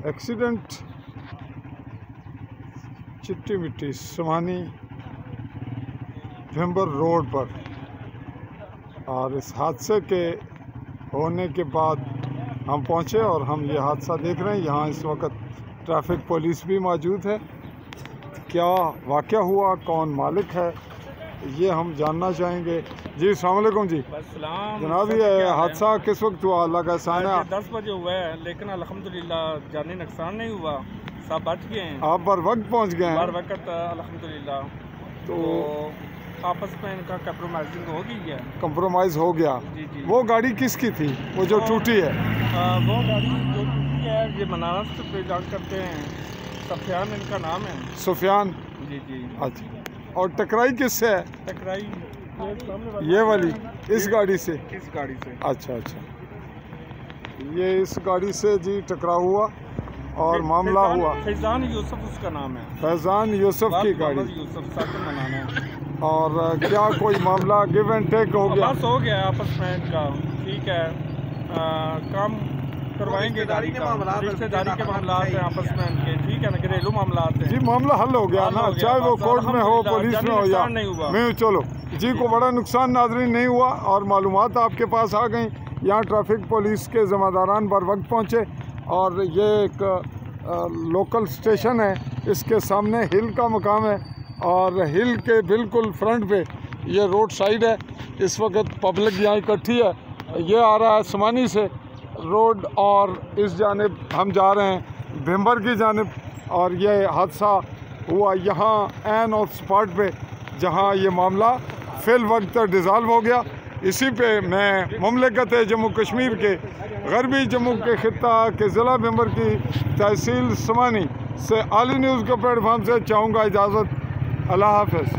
Accident चिट्टी मिट्टी समानी भेम्बर road पर, और इस हादसे के होने के बाद हम पहुंचे और हम ये हादसा देख रहे हैं। यहाँ इस वक्त ट्रैफिक पुलिस भी मौजूद है। क्या वाक़या हुआ, कौन मालिक है, ये हम जानना चाहेंगे। जी अस्सलाम वालेकुम जी। जनाब ये हादसा किस वक्त हुआ? अल्लाह का एहसान है। 10 बजे हुआ है, लेकिन अल्हम्दुलिल्लाह जानी नुकसान नहीं हुआ, सब बच गए हैं। आप बर वक्त पहुँच गए हैं? बर वक्त अल्हम्दुलिल्लाह। तो आपस में इनका कंप्रोमाइजिंग हो गई है। कंप्रोमाइज़ हो गया। जी जी। वो गाड़ी किसकी थी, वो जो टूटी है? वो गाड़ी जो टूटी है ये मनारस से बिलोंग करते हैं, सफियान इनका नाम है। सुफियान। जी जी। अच्छा, और टकराई किससे है? टकराई ये वाली इस गाड़ी से? इस गाड़ी से। अच्छा अच्छा, ये इस गाड़ी से जी टकराव हुआ और मामला हुआ। फैजान यूसुफ उसका नाम है। फैजान यूसुफ की गाड़ी। यूसुफ साकिब का नाम है। और क्या कोई मामला गिव एंड टेक हो गया? बस हो गया आपस में इनका, ठीक है। काम करवाएंगे गाड़ी का, रिश्तेदारी के मामला हैं आपस में इनके, ठीक है ना, घरेलू मामला हैं जी। मामला हल हो गया ना, चाहे वो कोर्ट में हो, पुलिस में हो या मैं, चलो जी को बड़ा नुकसान नाज़रीन नहीं हुआ और मालूमात आपके पास आ गई। यहाँ ट्रैफिक पुलिस के ज़िम्मेदारान बर वक्त पहुँचे और ये एक लोकल स्टेशन है, इसके सामने हिल का मकाम है और हिल के बिल्कुल फ्रंट पे ये रोड साइड है। इस वक्त पब्लिक यहाँ इकट्ठी है। ये आ रहा है समानी से रोड और इस जानिब हम जा रहे हैं भेम्बर की जानिब, और ये हादसा हुआ यहाँ एन ऑफ स्पॉट पे जहाँ ये मामला फिल वक्त डिज़ाल्व हो गया। इसी पे मैं मुमलिकत जम्मू कश्मीर के गरबी जम्मू के खित्ता के ज़िला भेम्बर की तहसील समानी से आली न्यूज़ के प्लेटफार्म से चाहूँगा इजाज़त। अल्लाह हाफ़िज़।